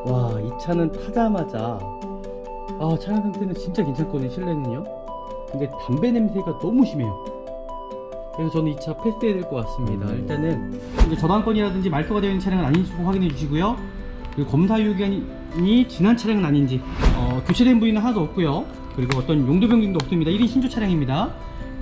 와, 이 차는 타자마자 차량 상태는 진짜 괜찮거든요. 실내는요. 근데 담배 냄새가 너무 심해요. 그래서 저는 이 차 패스해야 될 것 같습니다. 일단은 이제 저당권이라든지 말소가 되어 있는 차량은 아닌지 꼭 확인해 주시고요. 그리고 검사 요기간이 지난 차량은 아닌지, 교체된 부위는 하나도 없고요. 그리고 어떤 용도 변경도 없습니다. 1인 신조 차량입니다.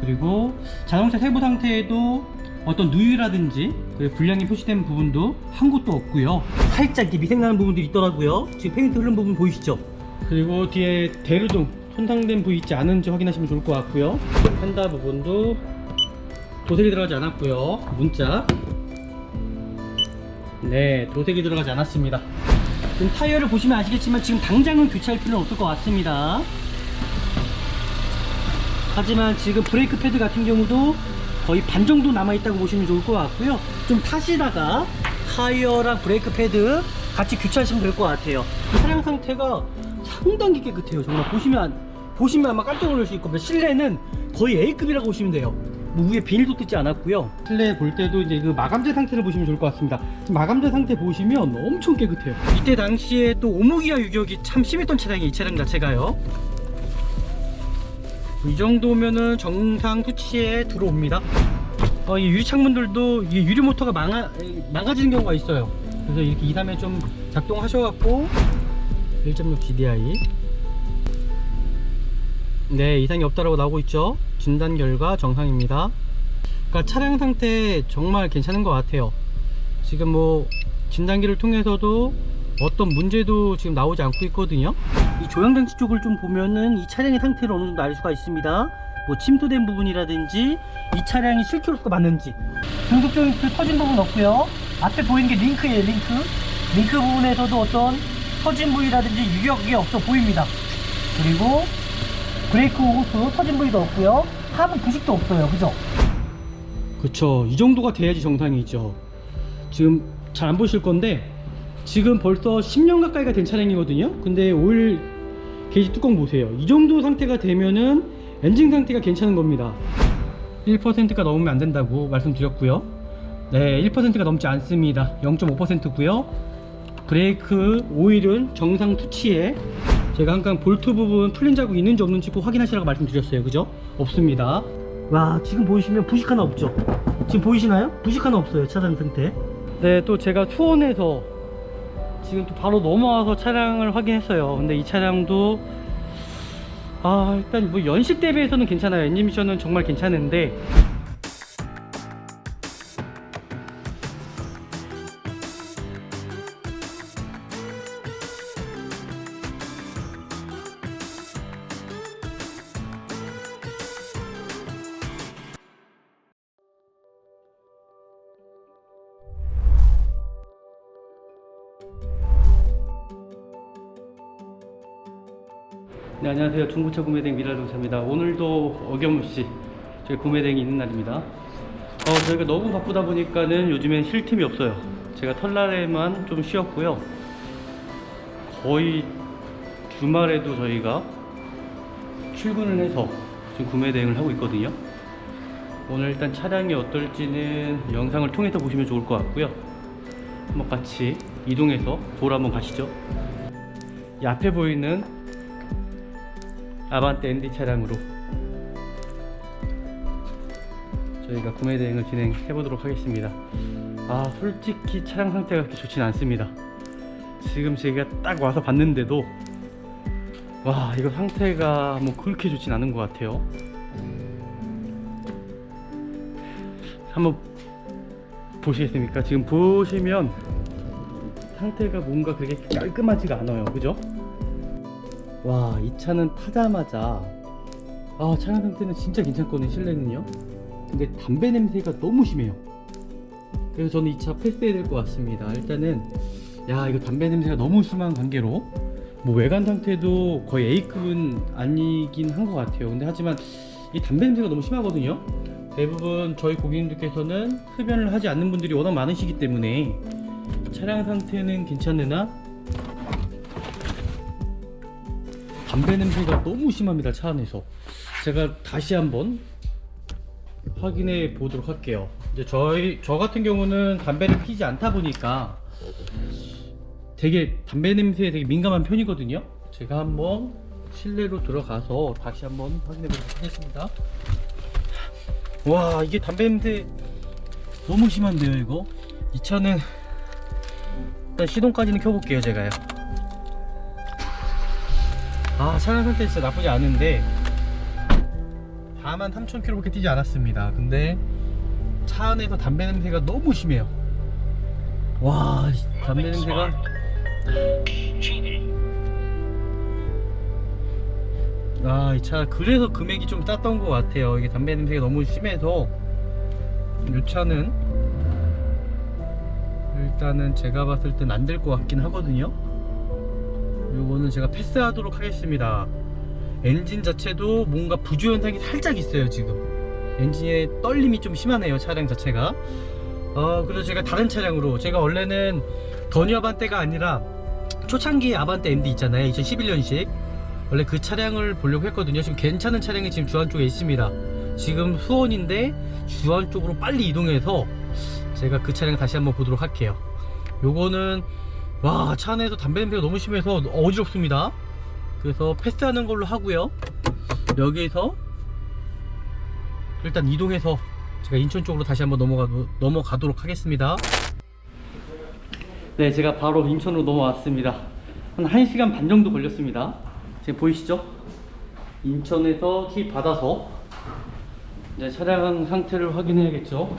그리고 자동차 세부 상태에도 어떤 누유라든지 불량이 표시된 부분도 한 곳도 없고요. 살짝 이렇게 미생 나는 부분들이 있더라고요. 지금 페인트 흐른 부분 보이시죠? 그리고 뒤에 대류등 손상된 부위 있지 않은지 확인하시면 좋을 것 같고요. 펜다 부분도 도색이 들어가지 않았고요. 문짝, 네, 도색이 들어가지 않았습니다. 지금 타이어를 보시면 아시겠지만 지금 당장은 교체할 필요는 없을 것 같습니다. 하지만 지금 브레이크 패드 같은 경우도 거의 반 정도 남아있다고 보시면 좋을 것 같고요. 좀 타시다가 타이어랑 브레이크 패드 같이 교체하시면 될 것 같아요. 이 차량 상태가 상당히 깨끗해요. 정말 보시면 아마 깜짝 놀랄 수 있고, 실내는 거의 A급이라고 보시면 돼요. 뭐 위에 비닐도 뜯지 않았고요. 실내 볼 때도 이제 그 마감재 상태를 보시면 좋을 것 같습니다. 지금 마감재 상태 보시면 엄청 깨끗해요. 이때 당시에 또 오목이와 유격이 참 심했던 차량이 이 차량 자체가요. 이 정도면은 정상 수치에 들어옵니다. 이 유리창문들도 이 유리 모터가 망가지는 경우가 있어요. 그래서 이렇게 2단에 좀 작동하셔갖고 1.6 GDI, 네, 이상이 없다라고 나오고 있죠. 진단 결과 정상입니다. 그러니까 차량 상태 정말 괜찮은 것 같아요. 지금 뭐 진단기를 통해서도 어떤 문제도 지금 나오지 않고 있거든요. 이 조향장치 쪽을 좀 보면은 이 차량의 상태를 어느 정도 알 수가 있습니다. 뭐 침투된 부분이라든지 이 차량이 실키로스가 맞는지. 중속 조인트 터진 부분 없고요. 앞에 보이는 게 링크예요. 링크 부분에서도 어떤 터진 부위라든지 유격이 없어 보입니다. 그리고 브레이크 호스 터진 부위도 없고요. 하부 부식도 없어요. 그죠? 그쵸. 이 정도가 돼야지 정상이죠. 지금 잘 안 보실 건데 지금 벌써 10년 가까이가 된 차량이거든요. 근데 오일 게이지 뚜껑 보세요. 이 정도 상태가 되면은 엔진 상태가 괜찮은 겁니다. 1%가 넘으면 안 된다고 말씀드렸고요. 네, 1%가 넘지 않습니다. 0.5%고요. 브레이크 오일은 정상 수치에, 제가 항상 볼트 부분 풀린 자국 있는지 없는지 꼭 확인하시라고 말씀드렸어요. 그죠? 없습니다. 와, 지금 보시면 부식 하나 없죠? 지금 보이시나요? 부식 하나 없어요. 차량 상태. 네, 또 제가 수원에서 지금 또 바로 넘어와서 차량을 확인했어요. 근데 이 차량도 일단 뭐 연식 대비해서는 괜찮아요. 엔진 미션은 정말 괜찮은데 네, 안녕하세요. 중고차 구매대행 미라동차입니다. 오늘도 어김없이 저희 구매대행이 있는 날입니다. 저희가 너무 바쁘다 보니까는 요즘엔 쉴 틈이 없어요. 제가 설날에만 좀 쉬었고요. 거의 주말에도 저희가 출근을 해서 지금 구매대행을 하고 있거든요. 오늘 일단 차량이 어떨지는 영상을 통해서 보시면 좋을 것 같고요. 한번 같이 이동해서 보러 한번 가시죠. 이 앞에 보이는 아반떼 ND 차량으로 저희가 구매 대행을 진행해 보도록 하겠습니다. 솔직히 차량 상태가 그렇게 좋진 않습니다. 지금 제가 딱 와서 봤는데도 이거 상태가 뭐 그렇게 좋진 않은 것 같아요. 한번 보시겠습니까? 지금 보시면 상태가 뭔가 그렇게 깔끔하지가 않아요. 그죠? 와, 이 차는 타자마자 차량 상태는 진짜 괜찮거든요. 실내는요. 근데 담배 냄새가 너무 심해요. 그래서 저는 이 차 패스해야 될 것 같습니다. 일단은 이거 담배 냄새가 너무 심한 관계로 뭐 외관 상태도 거의 A급은 아니긴 한 것 같아요. 근데 하지만 이 담배 냄새가 너무 심하거든요. 대부분 저희 고객님들께서는 흡연을 하지 않는 분들이 워낙 많으시기 때문에 차량 상태는 괜찮으나 담배 냄새가 너무 심합니다. 차 안에서. 제가 다시 한번 확인해 보도록 할게요. 이제 저 같은 경우는 담배를 피지 않다 보니까 되게 담배 냄새에 되게 민감한 편이거든요. 제가 한번 실내로 들어가서 다시 한번 확인해 보도록 하겠습니다. 와, 이게 담배 냄새 너무 심한데요 이거. 이 차는 일단 시동까지는 켜볼게요 제가요. 아, 차량 상태 진짜 나쁘지 않은데 43,000km밖에 뛰지 않았습니다. 근데 차 안에서 담배 냄새가 너무 심해요. 와, 담배 냄새가 이 차 그래서 금액이 좀 쌌던 것 같아요. 이게 담배 냄새가 너무 심해서. 이 차는 일단은 제가 봤을 땐 안 될 것 같긴 하거든요. 요거는 제가 패스하도록 하겠습니다. 엔진 자체도 뭔가 부조 현상이 살짝 있어요. 지금 엔진의 떨림이 좀 심하네요, 차량 자체가. 그래서 제가 다른 차량으로, 제가 원래는 더뉴 아반떼가 아니라 초창기 아반떼 MD 있잖아요, 2011년식. 원래 그 차량을 보려고 했거든요. 지금 괜찮은 차량이 지금 주안 쪽에 있습니다. 지금 수원인데 주안 쪽으로 빨리 이동해서 제가 그 차량 다시 한번 보도록 할게요. 요거는 와, 차 안에서 담배 냄새가 너무 심해서 어지럽습니다. 그래서 패스하는 걸로 하고요. 여기에서 일단 이동해서 제가 인천 쪽으로 다시 한번 넘어가도록 하겠습니다. 네, 제가 바로 인천으로 넘어왔습니다. 한 1시간 반 정도 걸렸습니다. 지금 보이시죠? 인천에서 키 받아서 이제 차량 상태를 확인해야겠죠.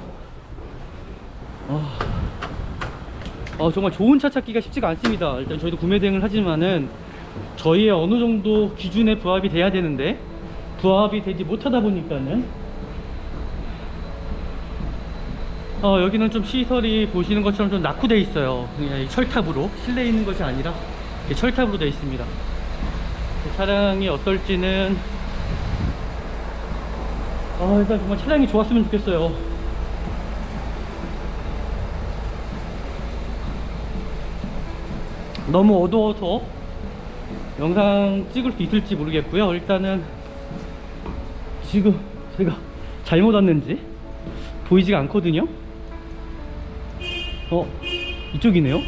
정말 좋은 차 찾기가 쉽지가 않습니다. 일단 저희도 구매 대행을 하지만은 저희의 어느 정도 기준에 부합이 돼야 되는데 부합이 되지 못하다 보니까는 여기는 좀 시설이 보시는 것처럼 좀 낙후되어 있어요. 그냥 철탑으로, 실내에 있는 것이 아니라 철탑으로 되어 있습니다. 차량이 어떨지는 일단 정말 차량이 좋았으면 좋겠어요. 너무 어두워서 영상 찍을 수 있을지 모르겠고요. 일단은 지금 제가 잘못 왔는지 보이지가 않거든요. 이쪽이네요.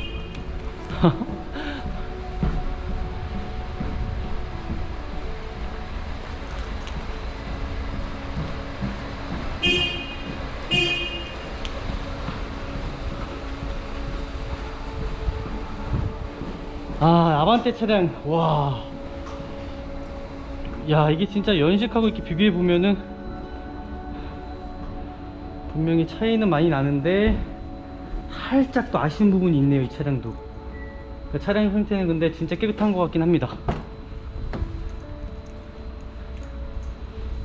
아반떼 차량, 와, 야, 이게 진짜 연식하고 이렇게 비교해 보면은 분명히 차이는 많이 나는데 살짝 또 아쉬운 부분이 있네요, 이 차량도. 차량 상태는 근데 진짜 깨끗한 것 같긴 합니다.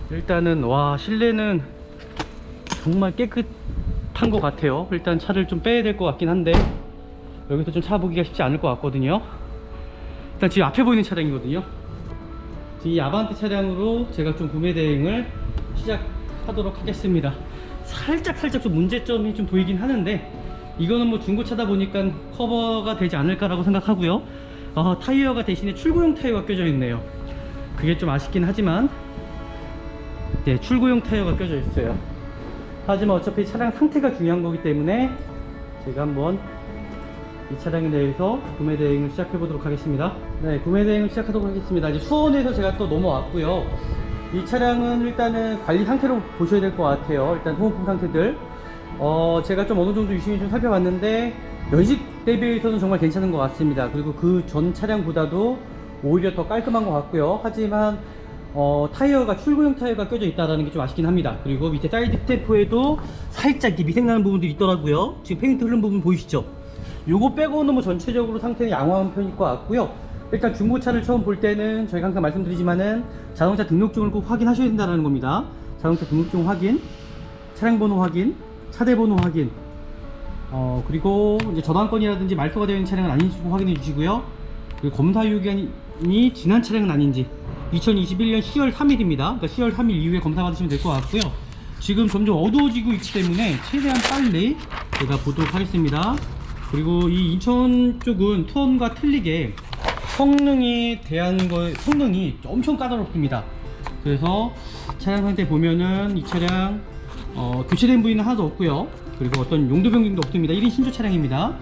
일단은 와, 실내는 정말 깨끗한 것 같아요. 일단 차를 좀 빼야 될 것 같긴 한데 여기서 좀 차 보기가 쉽지 않을 것 같거든요. 일단 지금 앞에 보이는 차량이거든요. 이 아반떼 차량으로 제가 좀 구매 대행을 시작하도록 하겠습니다. 살짝 좀 문제점이 좀 보이긴 하는데 이거는 뭐 중고차다 보니까 커버가 되지 않을까라고 생각하고요. 타이어가 대신에 출고용 타이어가 껴져 있네요. 그게 좀 아쉽긴 하지만 네, 출고용 타이어가 껴져 있어요. 하지만 어차피 차량 상태가 중요한 거기 때문에 제가 한번 이 차량에 대해서 구매 대행을 시작해 보도록 하겠습니다. 네, 구매 대행을 시작하도록 하겠습니다. 이제 수원에서 제가 또 넘어왔고요. 이 차량은 일단은 관리 상태로 보셔야 될 것 같아요. 일단 소모품 상태들 제가 좀 어느 정도 유심히 좀 살펴봤는데 연식 대비해서는 정말 괜찮은 것 같습니다. 그리고 그 전 차량보다도 오히려 더 깔끔한 것 같고요. 하지만 타이어가 출고용 타이어가 껴져 있다는 게 좀 아쉽긴 합니다. 그리고 밑에 사이드 스태프에도 살짝 이렇게 미생나는 부분들이 있더라고요. 지금 페인트 흐른 부분 보이시죠? 요거 빼고는 뭐 전체적으로 상태는 양호한 편일 것 같고요. 일단 중고차를 처음 볼 때는 저희가 항상 말씀드리지만은 자동차 등록증을 꼭 확인하셔야 된다는 겁니다. 자동차 등록증 확인, 차량 번호 확인, 차대 번호 확인, 그리고 이제 저당권이라든지 말소가 되어 있는 차량은 아닌지 확인해 주시고요. 그리고 검사 요기간이 지난 차량은 아닌지. 2021년 10월 3일입니다. 그러니까 10월 3일 이후에 검사 받으시면 될 것 같고요. 지금 점점 어두워지고 있기 때문에 최대한 빨리 제가 보도록 하겠습니다. 그리고 이 인천 쪽은 투혼과 틀리게 성능에 대한 성능이 엄청 까다롭습니다. 그래서 차량 상태 보면은 이 차량 교체된 부위는 하나도 없고요. 그리고 어떤 용도 변경도 없습니다. 1인 신조 차량입니다.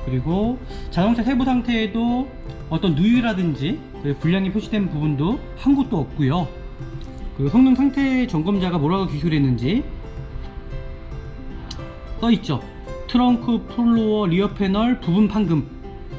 그리고 자동차 세부 상태에도 어떤 누유라든지 불량이 표시된 부분도 한 곳도 없고요. 그리고 성능 상태 점검자가 뭐라고 기술했는지 써있죠. 트렁크 플로어 리어 패널 부분 판금.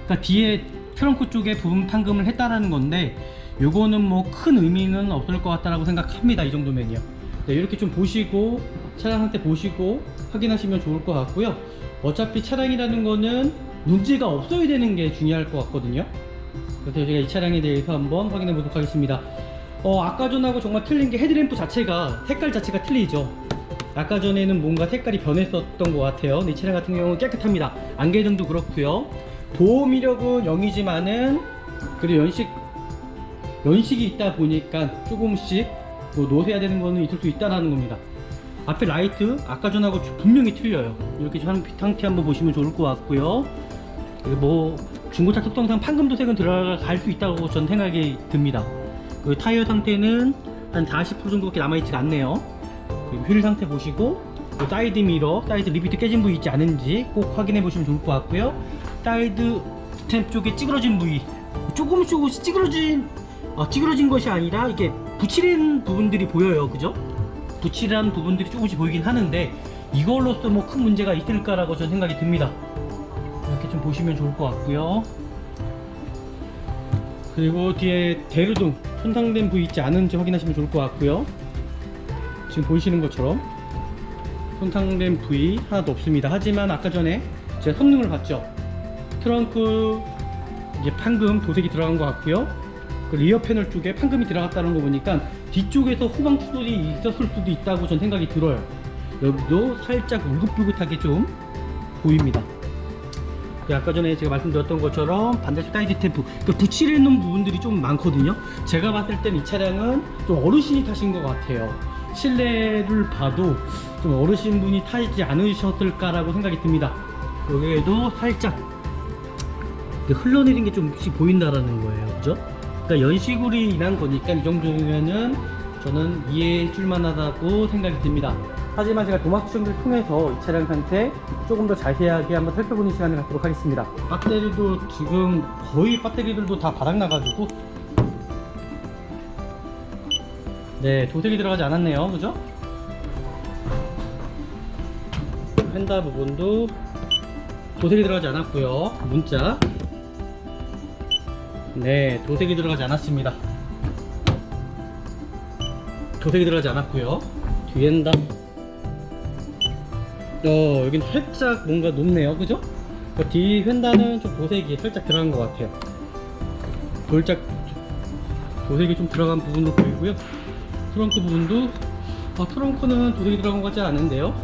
그러니까 뒤에 트렁크 쪽에 부분 판금을 했다라는 건데, 요거는 뭐 큰 의미는 없을 것 같다라고 생각합니다. 이 정도면요. 네, 이렇게 좀 보시고 차량 상태 보시고 확인하시면 좋을 것 같고요. 어차피 차량이라는 거는 문제가 없어야 되는 게 중요할 것 같거든요. 그래서 제가 이 차량에 대해서 한번 확인해 보도록 하겠습니다. 아까 전하고 정말 틀린 게 헤드램프 자체가, 색깔 자체가 틀리죠. 아까 전에는 뭔가 색깔이 변했었던 것 같아요. 근데 이 차량 같은 경우는 깨끗합니다. 안개등도 그렇고요. 보험 이력은 0이지만은 그리고 연식이 있다 보니까 조금씩 뭐 노세야 되는 거는 있을 수 있다라는 겁니다. 앞에 라이트 아까 전하고 분명히 틀려요. 이렇게 상태 한번 보시면 좋을 것 같고요. 그리고 뭐 중고차 특성상 판금 도색은 들어갈 수 있다고 전 생각이 듭니다. 그 타이어 상태는 한 40% 정도밖에 남아있지가 않네요. 그리고 휠 상태 보시고, 사이드 미러, 사이드 리비트 깨진 부위 있지 않은지 꼭 확인해 보시면 좋을 것 같고요. 사이드 스탬프 쪽에 찌그러진 부위, 조금씩 찌그러진 것이 아니라 이게 붙이는 부분들이 보여요. 그죠? 붙이란 부분들이 조금씩 보이긴 하는데, 이걸로써 뭐 큰 문제가 있을까라고 저는 생각이 듭니다. 이렇게 좀 보시면 좋을 것 같고요. 그리고 뒤에 대류등 손상된 부위 있지 않은지 확인하시면 좋을 것 같고요. 지금 보이시는 것처럼 손상된 부위 하나도 없습니다. 하지만 아까 전에 제가 성능을 봤죠. 트렁크 이제 판금 도색이 들어간 것 같고요. 그 리어 패널 쪽에 판금이 들어갔다는 거 보니까 뒤쪽에서 후방 추돌이 있었을 수도 있다고 전 생각이 들어요. 여기도 살짝 울긋불긋하게 좀 보입니다. 아까 전에 제가 말씀드렸던 것처럼 반대쪽 사이드 스탬프, 그 붙이려 놓은 부분들이 좀 많거든요. 제가 봤을 땐 이 차량은 좀 어르신이 타신 것 같아요. 실내를 봐도 좀 어르신분이 타지 않으셨을까라고 생각이 듭니다. 여기에도 살짝 흘러내린 게 좀씩 보인다라는 거예요. 그죠? 그러니까 연식으로 인한 거니까 이 정도면은 저는 이해해 줄 만하다고 생각이 듭니다. 하지만 제가 도마 수정기를 통해서 이 차량 상태 조금 더 자세하게 한번 살펴보는 시간을 갖도록 하겠습니다. 배터리도 지금 거의 배터리들도 다 바닥나가지고, 네, 도색이 들어가지 않았네요. 그죠? 펜다 부분도 도색이 들어가지 않았고요. 문자, 네, 도색이 들어가지 않았습니다. 도색이 들어가지 않았고요. 뒤 펜다, 여긴 살짝 뭔가 높네요. 그죠? 뒤 펜다는 좀 도색이 살짝 들어간 것 같아요. 도색이 좀 들어간 부분도 보이고요. 트렁크 부분도, 트렁크는 도색이 들어간 것 같지 않은데요.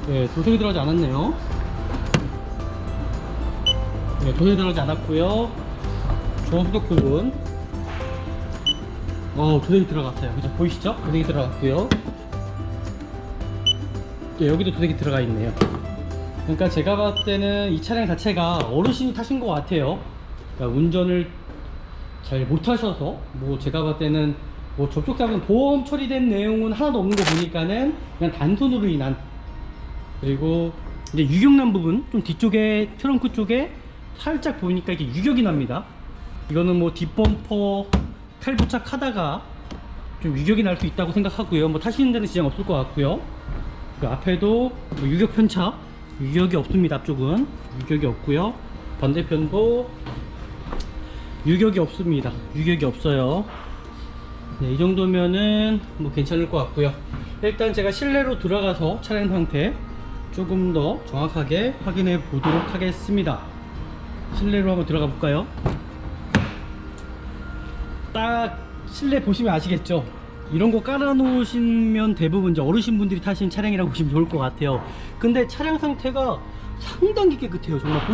네, 도색이 들어가지 않았네요. 네, 도색이 들어가지 않았고요. 조수석 부분, 도색이 들어갔어요. 그죠? 보이시죠? 도색이 들어갔고요. 네, 여기도 도색이 들어가 있네요. 그러니까 제가 봤을 때는 이 차량 자체가 어르신이 타신 것 같아요. 그러니까 운전을 잘 못하셔서, 뭐 제가 봤을 때는 뭐 접촉사고는 보험 처리된 내용은 하나도 없는 거 보니까는 그냥 단손으로 인한, 그리고 이제 유격난 부분 좀 뒤쪽에 트렁크 쪽에 살짝 보이니까 이게 유격이 납니다. 이거는 뭐 뒷범퍼 탈부착하다가 좀 유격이 날 수 있다고 생각하고요. 뭐 타시는 데는 지장 없을 것 같고요. 그 앞에도 뭐 유격 편차, 유격이 없습니다. 앞쪽은 유격이 없고요. 반대편도 유격이 없습니다. 유격이 없어요. 네, 이 정도면은 뭐 괜찮을 것 같고요. 일단 제가 실내로 들어가서 차량 상태 조금 더 정확하게 확인해 보도록 하겠습니다. 실내로 한번 들어가 볼까요? 딱 실내 보시면 아시겠죠? 이런 거 깔아 놓으시면 대부분 이제 어르신분들이 타신 차량이라고 보시면 좋을 것 같아요. 근데 차량 상태가 상당히 깨끗해요. 정말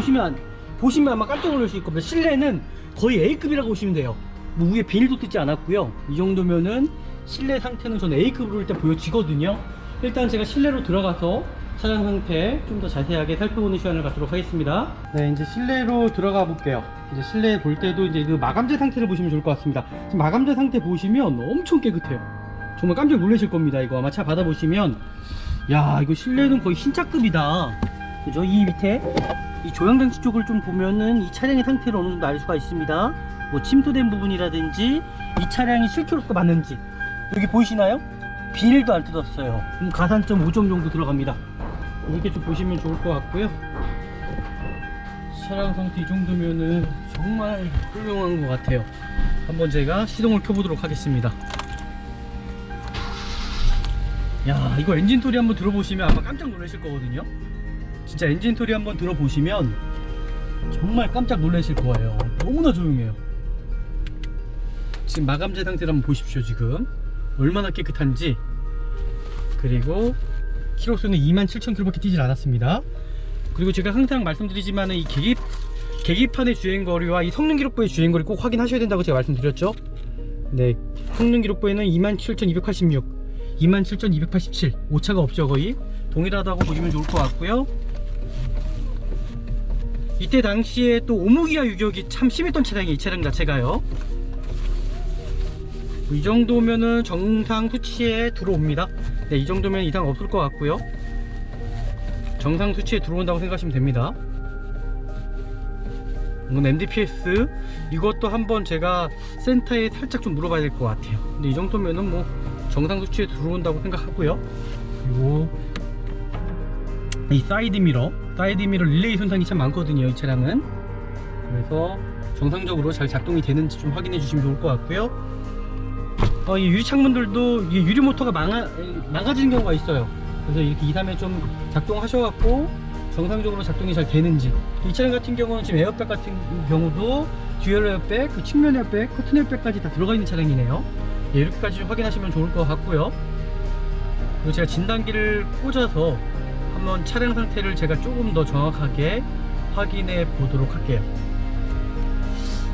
보시면 아마 깜짝 놀라실 겁니다. 실내는 거의 A급이라고 보시면 돼요. 뭐 위에 비닐도 뜯지 않았고요. 이 정도면은 실내 상태는 저는 A급으로 일단 보여지거든요. 일단 제가 실내로 들어가서 차량 상태 좀 더 자세하게 살펴보는 시간을 갖도록 하겠습니다. 네, 이제 실내로 들어가 볼게요. 이제 실내 볼 때도 이제 그 마감재 상태를 보시면 좋을 것 같습니다. 지금 마감재 상태 보시면 엄청 깨끗해요. 정말 깜짝 놀라실 겁니다. 이거 아마 차 받아보시면 야, 이거 실내는 거의 신차급이다. 그죠? 이 밑에 이 조향장치 쪽을 좀 보면은 이 차량의 상태를 어느 정도 알 수가 있습니다. 뭐 침투된 부분이라든지 이 차량이 실키로수가 맞는지. 여기 보이시나요? 비닐도 안 뜯었어요. 가산점 5점 정도 들어갑니다. 이렇게 좀 보시면 좋을 것 같고요. 차량 상태 이 정도면은 정말 훌륭한 것 같아요. 한번 제가 시동을 켜보도록 하겠습니다. 야, 이거 엔진 소리 한번 들어보시면 아마 깜짝 놀라실 거거든요. 진짜 엔진 소리 한번 들어보시면 정말 깜짝 놀라실 거예요. 너무나 조용해요. 지금 마감재 상태를 한번 보십시오. 지금 얼마나 깨끗한지. 그리고 키로수는 27,000km밖에 뛰질 않았습니다. 그리고 제가 항상 말씀드리지만 이 계기판의 주행거리와 이 성능기록부의 주행거리 꼭 확인하셔야 된다고 제가 말씀드렸죠. 네, 성능기록부에는 27,286, 27,287 오차가 없죠. 거의 동일하다고 보시면 좋을 것 같고요. 이때 당시에 또 오무기아 유격이 참 심했던 차량이 이 차량 자체가요. 이 정도면은 정상 수치에 들어옵니다. 네, 이 정도면 이상 없을 것 같고요. 정상 수치에 들어온다고 생각하시면 됩니다. 이건 MDPS 이것도 한번 제가 센터에 살짝 좀 물어봐야 될 것 같아요. 근데 이 정도면은 뭐 정상 수치에 들어온다고 생각하고요. 그리고 이 사이드 미러 릴레이 손상이 참 많거든요, 이 차량은. 그래서 정상적으로 잘 작동이 되는지 좀 확인해 주시면 좋을 것 같고요. 이 유리 창문들도 이 유리 모터가 망가지는 경우가 있어요. 그래서 이렇게 2, 3회 좀 작동하셔갖고 정상적으로 작동이 잘 되는지. 이 차량 같은 경우는 지금 에어백 같은 경우도 듀얼 에어백, 그 측면 에어백, 커튼 에어백까지 다 들어가 있는 차량이네요. 예, 이렇게까지 좀 확인하시면 좋을 것 같고요. 그리고 제가 진단기를 꽂아서 한번 차량 상태를 제가 조금 더 정확하게 확인해 보도록 할게요.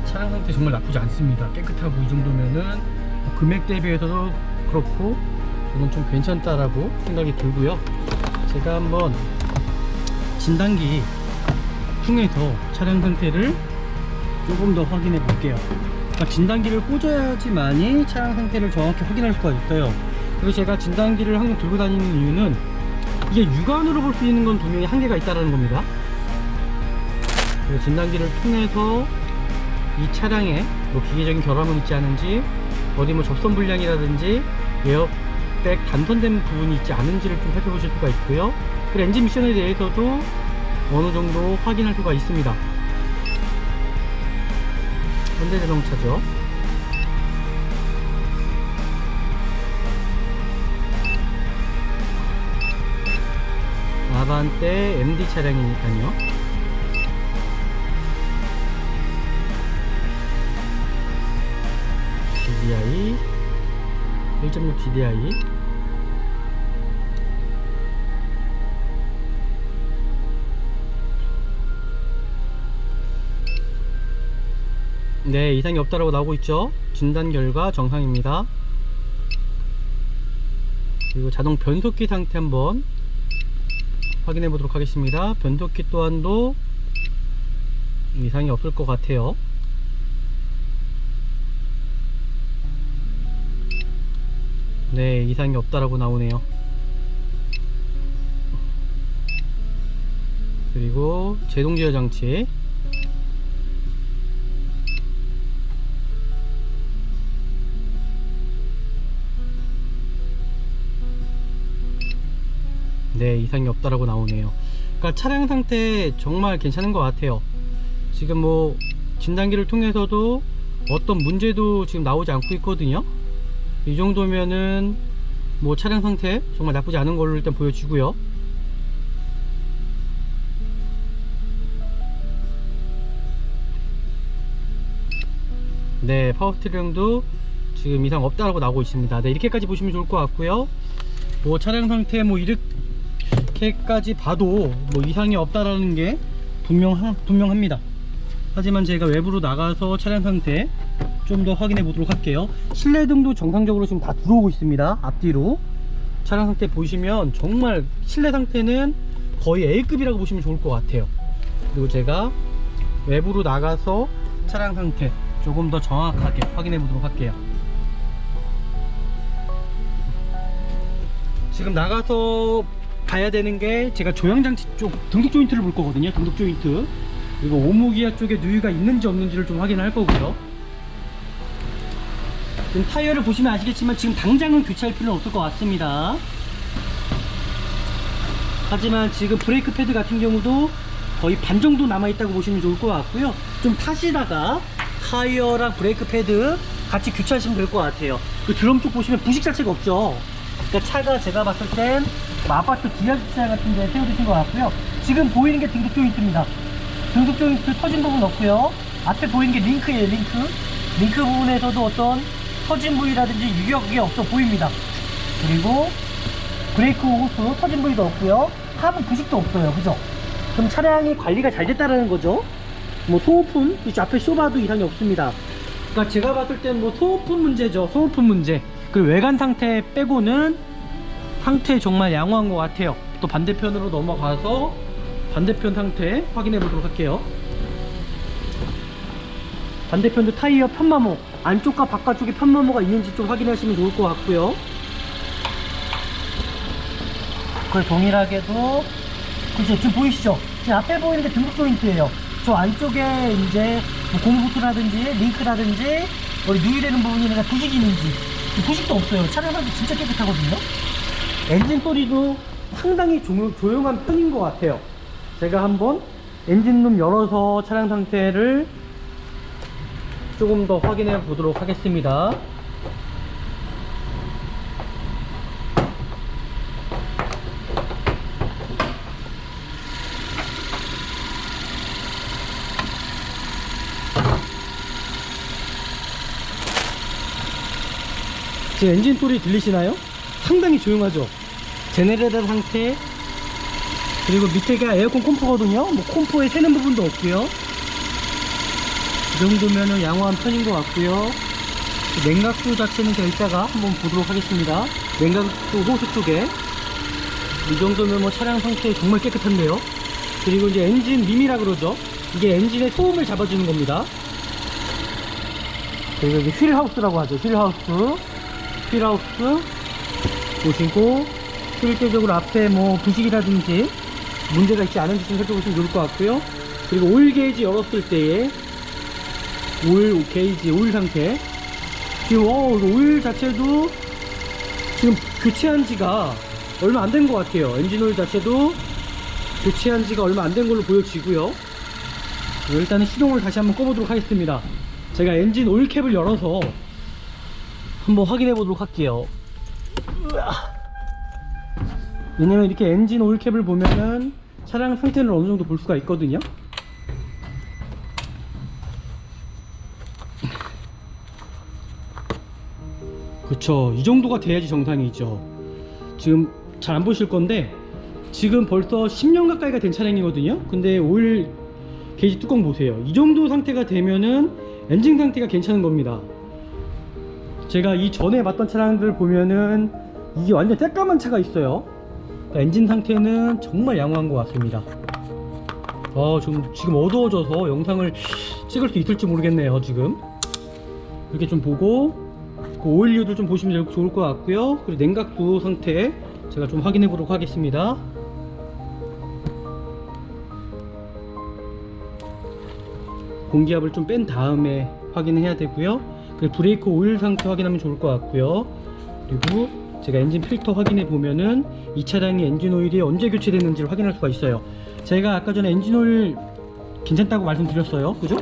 차량 상태 정말 나쁘지 않습니다. 깨끗하고 이 정도면은 금액 대비해서도 그렇고 저는 좀 괜찮다라고 생각이 들고요. 제가 한번 진단기 통해서 차량 상태를 조금 더 확인해 볼게요. 그러니까 진단기를 꽂아야지만이 차량 상태를 정확히 확인할 수가 있어요. 그리고 제가 진단기를 항상 들고 다니는 이유는 이게 육안으로 볼 수 있는 건 분명히 한계가 있다는 겁니다. 그리고 진단기를 통해서 이 차량에 뭐 기계적인 결함은 있지 않은지, 어디 뭐 접선 불량이라든지 에어백 단선된 부분이 있지 않은지를 좀 살펴보실 수가 있고요. 그리고 엔진 미션에 대해서도 어느 정도 확인할 수가 있습니다. 현대자동차죠. 아반떼 MD 차량이니까요. GDI 1.6 GDI 네, 이상이 없다라고 나오고 있죠. 진단 결과 정상입니다. 그리고 자동 변속기 상태 한번 확인해 보도록 하겠습니다. 변속기 또한도 이상이 없을 것 같아요. 네, 이상이 없다라고 나오네요. 그리고 제동 제어 장치 네, 이상이 없다라고 나오네요. 그러니까 차량 상태 정말 괜찮은 것 같아요. 지금 뭐 진단기를 통해서도 어떤 문제도 지금 나오지 않고 있거든요. 이 정도면은 뭐 차량 상태 정말 나쁘지 않은 걸로 일단 보여지고요. 네, 파워 스티어링도 지금 이상 없다라고 나오고 있습니다. 네, 이렇게까지 보시면 좋을 것 같고요. 뭐 차량 상태 뭐 이렇게까지 봐도 뭐 이상이 없다라는 게 분명합니다. 하지만 제가 외부로 나가서 차량 상태 좀 더 확인해 보도록 할게요. 실내등도 정상적으로 지금 다 들어오고 있습니다. 앞뒤로 차량 상태 보시면 정말 실내 상태는 거의 A급이라고 보시면 좋을 것 같아요. 그리고 제가 외부로 나가서 차량 상태 조금 더 정확하게 확인해 보도록 할게요. 지금 나가서 봐야 되는 게 제가 조향장치 쪽 등속 조인트를 볼 거거든요. 등속 조인트 그리고 오목이야 쪽에 누유가 있는지 없는지를 좀 확인할 거고요. 지금 타이어를 보시면 아시겠지만 지금 당장은 교체할 필요는 없을 것 같습니다. 하지만 지금 브레이크 패드 같은 경우도 거의 반 정도 남아있다고 보시면 좋을 것 같고요. 좀 타시다가 타이어랑 브레이크 패드 같이 교체하시면 될 것 같아요. 그 드럼 쪽 보시면 부식 자체가 없죠. 그러니까 차가 제가 봤을 땐 아파트 지하 주차장 같은 데 세워두신 것 같고요. 지금 보이는 게 등속 조인트입니다. 등속 조인트 터진 부분 없고요. 앞에 보이는 게 링크예요. 링크 부분에서도 어떤 터진 부위라든지 유격이 없어 보입니다. 그리고 브레이크 호스 터진 부위도 없고요. 하부 부식도 없어요. 그죠? 그럼 차량이 관리가 잘 됐다라는 거죠. 뭐 소모품, 이 앞에 쇼바도 이상이 없습니다. 그러니까 제가 봤을 땐 뭐 소모품 문제죠. 소모품 문제. 그 외관 상태 빼고는 상태 정말 양호한 것 같아요. 또 반대편으로 넘어가서 반대편 상태 확인해 보도록 할게요. 반대편도 타이어 편마모, 안쪽과 바깥쪽에 편마모가 있는지 좀 확인하시면 좋을 것 같고요. 그걸 동일하게도 그죠? 지금 보이시죠? 지금 앞에 보이는 게 등속 조인트예요. 저 안쪽에 이제 뭐 고무부트라든지 링크라든지 우리 누이되는 부분이나 부식이 있는지 부식도 없어요. 차량 상태 진짜 깨끗하거든요. 엔진 소리도 상당히 조용한 편인 것 같아요. 제가 한번 엔진룸 열어서 차량 상태를 조금 더 확인해 보도록 하겠습니다. 지금 엔진 소리 들리시나요? 상당히 조용하죠? 제네레이터 상태, 그리고 밑에가 에어컨 콤프거든요. 뭐 콤프에 새는 부분도 없고요. 이 정도면은 양호한 편인 것 같고요. 냉각수 자체는 제가 이따가 한번 보도록 하겠습니다. 냉각수 호스 쪽에 이 정도면 뭐 차량 상태 정말 깨끗한데요. 그리고 이제 엔진 림이라 그러죠. 이게 엔진의 소음을 잡아주는 겁니다. 그리고 이제 휠 하우스라고 하죠. 휠 하우스 보시고 실제적으로 앞에 뭐 부식이라든지 문제가 있지 않은지 좀 살펴보시면 좋을 것 같고요. 그리고 오일 게이지 열었을 때의 오일 게이지, 오일 상태. 지금 오일 자체도 지금 교체한 지가 얼마 안 된 것 같아요. 엔진 오일 자체도 교체한 지가 얼마 안 된 걸로 보여지고요. 일단은 시동을 다시 한번 꺼보도록 하겠습니다. 제가 엔진 오일 캡을 열어서 한번 확인해 보도록 할게요. 왜냐면 이렇게 엔진 오일 캡을 보면은 차량 상태를 어느 정도 볼 수가 있거든요. 그쵸, 이 정도가 돼야지 정상이죠. 지금 잘 안 보실 건데 지금 벌써 10년 가까이가 된 차량이거든요. 근데 오일 게이지 뚜껑 보세요. 이 정도 상태가 되면은 엔진 상태가 괜찮은 겁니다. 제가 이 전에 봤던 차량들 보면은 이게 완전 새까만 차가 있어요. 그러니까 엔진 상태는 정말 양호한 것 같습니다. 지금 어두워져서 영상을 찍을 수 있을지 모르겠네요. 지금 이렇게 좀 보고 그 오일류도 좀 보시면 좋을 것 같고요. 그리고 냉각수 상태 제가 좀 확인해 보도록 하겠습니다. 공기압을 좀 뺀 다음에 확인해야 되고요. 그리고 브레이크 오일 상태 확인하면 좋을 것 같고요. 그리고 제가 엔진 필터 확인해 보면은 이 차량의 엔진 오일이 언제 교체됐는지를 확인할 수가 있어요. 제가 아까 전에 엔진 오일 괜찮다고 말씀드렸어요. 그죠?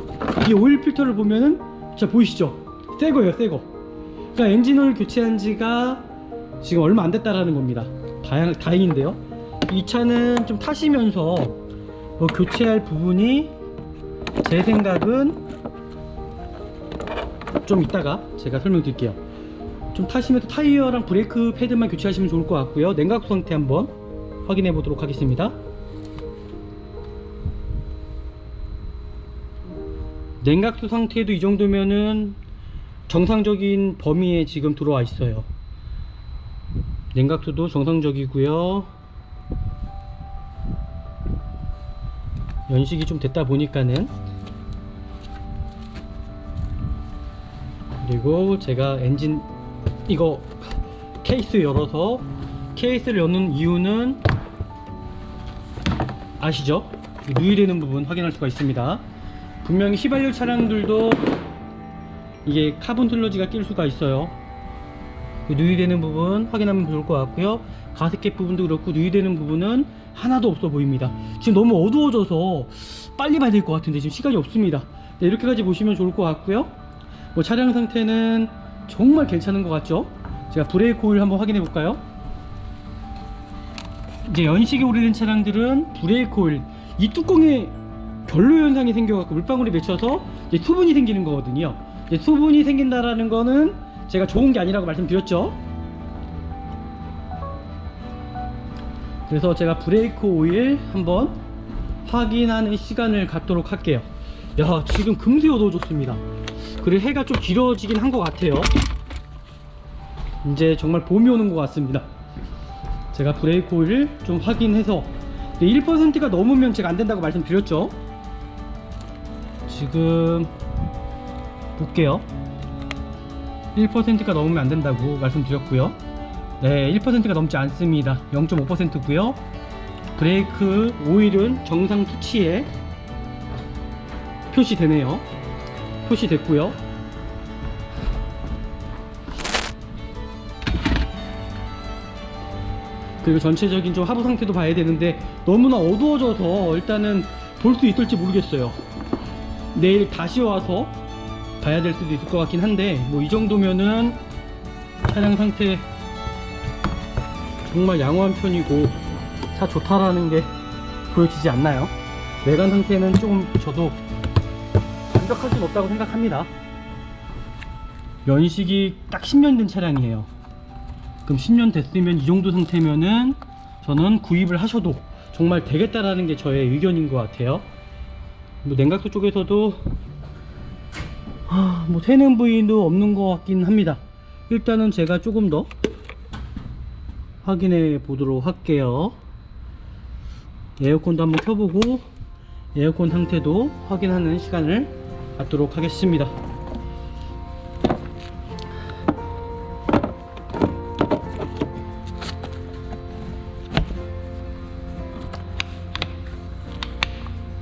이 오일 필터를 보면은 자 보이시죠? 새 거예요, 새 거. 그러니까 엔진 오일 교체한 지가 지금 얼마 안 됐다라는 겁니다. 다행인데요. 이 차는 좀 타시면서 뭐 교체할 부분이 제 생각은 좀 이따가 제가 설명드릴게요. 좀 타시면서 타이어랑 브레이크 패드만 교체하시면 좋을 것 같고요. 냉각수 상태 한번 확인해 보도록 하겠습니다. 냉각수 상태도 이 정도면은 정상적인 범위에 지금 들어와 있어요. 냉각수도 정상적이고요. 연식이 좀 됐다 보니까는, 그리고 제가 엔진 이거 케이스 열어서 케이스를 여는 이유는 아시죠? 누유되는 부분 확인할 수가 있습니다. 분명히 휘발유 차량들도 이게 카본 슬러지가 낄 수가 있어요. 누유되는 부분 확인하면 좋을 것 같고요. 가스켓 부분도 그렇고 누유되는 부분은 하나도 없어 보입니다. 지금 너무 어두워져서 빨리 봐야 될 것 같은데 지금 시간이 없습니다. 네, 이렇게까지 보시면 좋을 것 같고요. 뭐 차량 상태는 정말 괜찮은 것 같죠? 제가 브레이크 오일 한번 확인해 볼까요? 이제 연식이 오래된 차량들은 브레이크 오일 이 뚜껑에 결로 현상이 생겨갖고 물방울이 맺혀서 이제 수분이 생기는 거거든요. 이제 수분이 생긴다라는 거는 제가 좋은 게 아니라고 말씀드렸죠. 그래서 제가 브레이크 오일 한번 확인하는 시간을 갖도록 할게요. 야, 지금 금세 어두워졌습니다. 그리고 해가 좀 길어지긴 한 것 같아요. 이제 정말 봄이 오는 것 같습니다. 제가 브레이크 오일을 좀 확인해서 1%가 넘으면 제가 안 된다고 말씀드렸죠. 지금 볼게요. 1%가 넘으면 안 된다고 말씀드렸고요. 네, 1%가 넘지 않습니다. 0.5%고요. 브레이크 오일은 정상 수치에 표시되네요. 표시됐고요. 그리고 전체적인 좀 하부 상태도 봐야 되는데 너무나 어두워져서 일단은 볼 수 있을지 모르겠어요. 내일 다시 와서 봐야 될 수도 있을 것 같긴 한데 뭐 이 정도면은 차량 상태 정말 양호한 편이고 차 좋다라는 게 보여지지 않나요? 외관 상태는 조금 저도 완벽할 수는 없다고 생각합니다. 연식이 딱 10년 된 차량이에요. 그럼 10년 됐으면 이 정도 상태면은 저는 구입을 하셔도 정말 되겠다라는 게 저의 의견인 것 같아요. 뭐 냉각수 쪽에서도 뭐 새는 부위도 없는 것 같긴 합니다. 일단은 제가 조금 더 확인해 보도록 할게요. 에어컨도 한번 켜보고 에어컨 상태도 확인하는 시간을 갖도록 하겠습니다.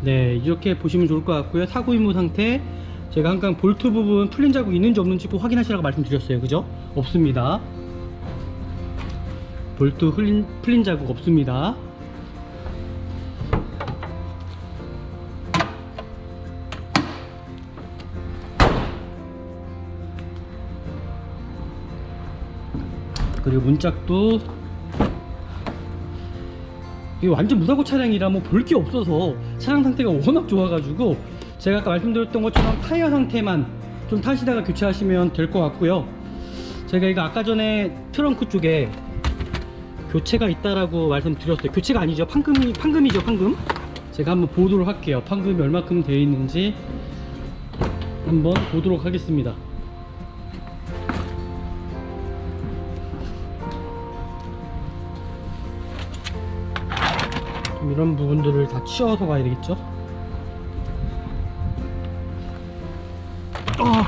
네, 이렇게 보시면 좋을 것 같고요. 사고 임무 상태 제가 항상 볼트 부분 풀린 자국 있는지 없는지 꼭 확인하시라고 말씀드렸어요. 그죠? 없습니다. 볼트 풀린 자국 없습니다. 그리고 문짝도 이게 완전 무사고 차량이라 뭐 볼 게 없어서 차량 상태가 워낙 좋아가지고 제가 아까 말씀드렸던 것처럼 타이어 상태만 좀 타시다가 교체하시면 될 것 같고요. 제가 이거 아까 전에 트렁크 쪽에 교체가 있다라고 말씀드렸어요. 교체가 아니죠. 판금이죠. 판금. 제가 한번 보도록 할게요. 판금이 얼마큼 되어 있는지 한번 보도록 하겠습니다. 이런 부분들을 다 치워서 가야 되겠죠.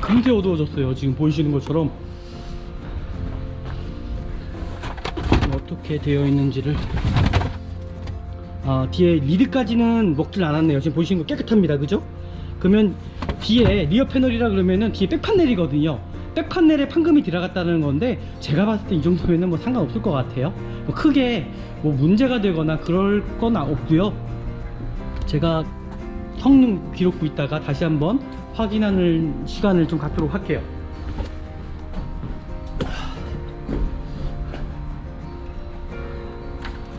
금세 어두워졌어요. 지금 보이시는 것처럼 어떻게 되어 있는지를 뒤에 리드까지는 먹질 않았네요. 지금 보이시는 거 깨끗합니다. 그죠? 그러면 뒤에 리어 패널이라 그러면은 뒤에 백판넬이거든요. 백판넬에 판금이 들어갔다는 건데 제가 봤을 때 이 정도면은 뭐 상관없을 것 같아요. 뭐 크게 뭐 문제가 되거나 그럴 건 없고요. 제가 성능 기록부 있다가 다시 한번 확인하는 시간을 좀 갖도록 할게요.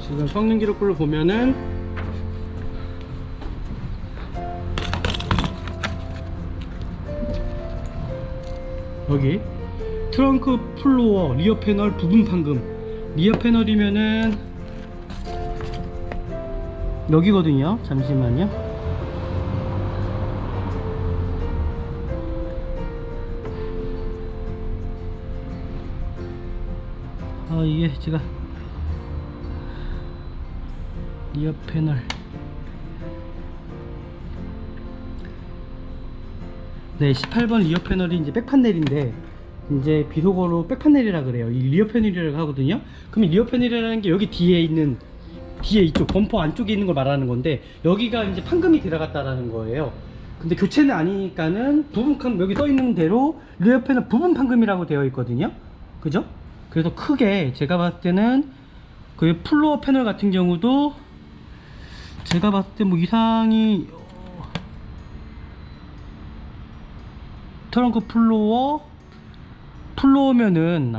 지금 성능 기록부를 보면은 여기 트렁크 플로어 리어 패널 부분 판금, 리어 패널이면은 여기거든요. 잠시만요. 이게 제가 리어 패널, 네, 18번 리어 패널이 이제 백판넬인데 이제 비속어로 백판넬이라 그래요. 이 리어 패널이라고 하거든요. 그러면 리어 패널이라는 게 여기 뒤에 있는 뒤에 이쪽 범퍼 안쪽에 있는 걸 말하는 건데, 여기가 이제 판금이 들어갔다라는 거예요. 근데 교체는 아니니까는 부분 판금, 여기 써 있는 대로 이 옆에는 부분 판금이라고 되어 있거든요. 그죠? 그래서 크게 제가 봤을 때는 그 플로어 패널 같은 경우도 제가 봤을 때 뭐 이상이 트렁크 플로어면은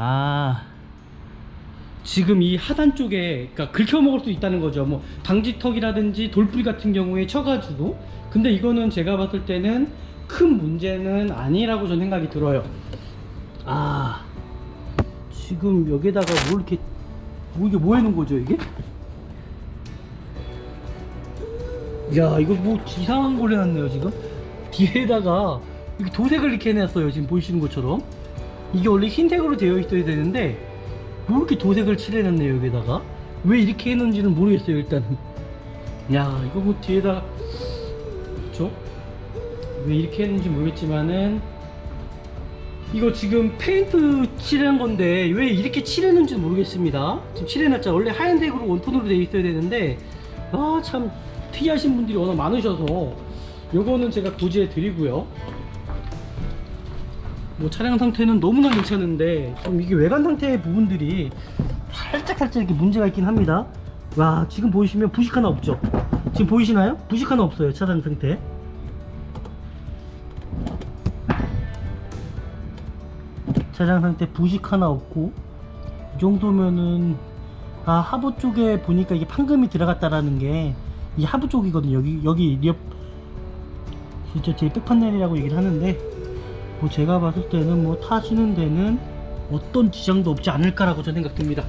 지금 이 하단 쪽에 그러니까 긁혀 먹을 수 있다는 거죠. 뭐 방지턱이라든지 돌뿌리 같은 경우에 쳐가지고. 근데 이거는 제가 봤을 때는 큰 문제는 아니라고 저는 생각이 들어요. 지금 여기다가 이게 뭐 해놓은 거죠, 이게? 야, 이거 뭐 이상한 걸 해놨네요, 지금. 뒤에다가 이렇게 도색을 이렇게 해놨어요, 지금 보이시는 것처럼. 이게 원래 흰색으로 되어 있어야 되는데 뭐 이렇게 도색을 칠해놨네요, 여기다가. 왜 이렇게 해놓은지는 모르겠어요, 일단은. 야, 이거 뭐 뒤에다, 그쵸? 왜 이렇게 했는지 모르겠지만은, 이거 지금 페인트 칠한 건데 왜 이렇게 칠했는지 모르겠습니다. 지금 칠해놨죠. 원래 하얀색으로 원톤으로 되어 있어야 되는데, 참 특이하신 분들이 워낙 많으셔서 요거는 제가 고지해 드리고요. 뭐 차량 상태는 너무나 괜찮은데 좀 이게 외관 상태의 부분들이 살짝 이렇게 문제가 있긴 합니다. 와, 지금 보이시면 부식 하나 없죠? 지금 보이시나요? 부식 하나 없어요, 차량 상태. 차량 상태 부식 하나 없고, 이 정도면은 하부 쪽에 보니까 이게 판금이 들어갔다라는 게 이 하부 쪽이거든요. 여기 옆 진짜 제 백판넬이라고 얘기를 하는데, 뭐 제가 봤을 때는 뭐 타시는 데는 어떤 지장도 없지 않을까라고 저는 생각됩니다.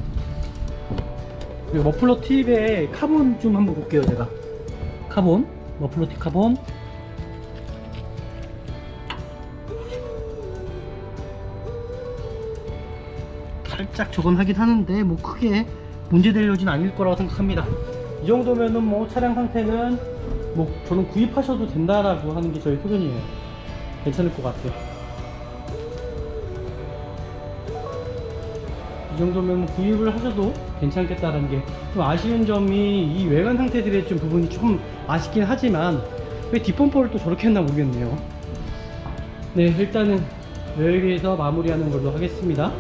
그리고 머플러 팁에 카본 좀 한번 볼게요. 제가 카본, 머플러 팁 카본 살짝 저건 하긴 하는데 뭐 크게 문제될 여지는 아닐 거라고 생각합니다. 이 정도면은 뭐 차량 상태는 뭐 저는 구입하셔도 된다라고 하는 게 저희 소견이에요. 괜찮을 것 같아요. 이 정도면 구입을 하셔도 괜찮겠다라는 게 좀 아쉬운 점이, 이 외관 상태들의 좀 부분이 좀 아쉽긴 하지만 왜 뒷범퍼를 또 저렇게 했나 모르겠네요. 네, 일단은 여기에서 마무리하는 걸로 하겠습니다.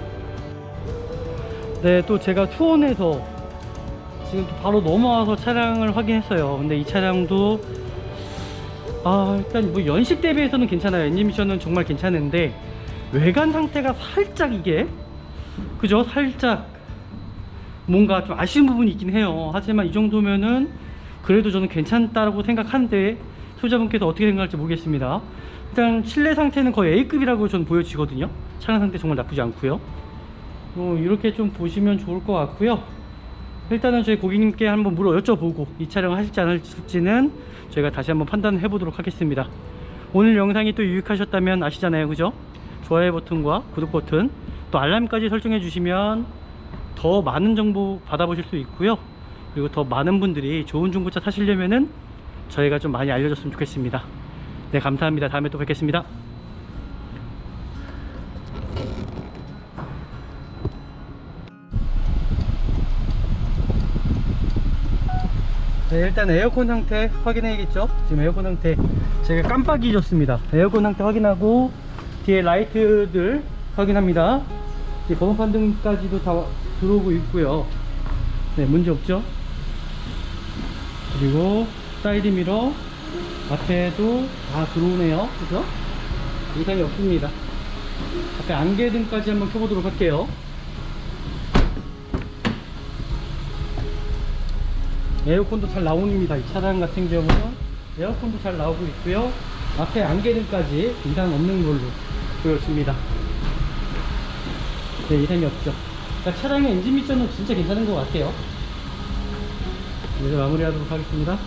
네, 또 제가 수원에서 지금 또 바로 넘어와서 차량을 확인했어요. 근데 이 차량도 일단 뭐 연식 대비해서는 괜찮아요. 엔진 미션은 정말 괜찮은데 외관 상태가 살짝 이게, 그죠? 살짝 뭔가 좀 아쉬운 부분이 있긴 해요. 하지만 이 정도면은 그래도 저는 괜찮다고 생각하는데 소유자분께서 어떻게 생각할지 모르겠습니다. 일단 실내 상태는 거의 A급이라고 저는 보여지거든요. 차량 상태 정말 나쁘지 않고요. 이렇게 좀 보시면 좋을 것 같고요. 일단은 저희 고객님께 한번 여쭤보고 이 촬영을 하실지 안 하실지는 저희가 다시 한번 판단해 보도록 하겠습니다. 오늘 영상이 또 유익하셨다면 아시잖아요, 그죠? 좋아요 버튼과 구독 버튼, 또 알람까지 설정해 주시면 더 많은 정보 받아보실 수 있고요. 그리고 더 많은 분들이 좋은 중고차 사시려면은 저희가 좀 많이 알려줬으면 좋겠습니다. 네, 감사합니다. 다음에 또 뵙겠습니다. 네, 일단 에어컨 상태 확인해야겠죠. 지금 에어컨 상태 제가 깜빡 잊었습니다. 에어컨 상태 확인하고 뒤에 라이트들 확인합니다. 이제 번호판 등까지도 다 들어오고 있고요. 네, 문제 없죠. 그리고 사이드 미러 앞에도 다 들어오네요. 그죠? 이상이 없습니다. 앞에 안개등까지 한번 켜보도록 할게요. 에어컨도 잘 나옵니다. 이 차량 같은 경우는 에어컨도 잘 나오고 있고요. 앞에 안개등까지 이상 없는 걸로 보여집니다. 네, 이상이 없죠. 그러니까 차량의 엔진 미션은 진짜 괜찮은 것 같아요. 이제 마무리하도록 하겠습니다.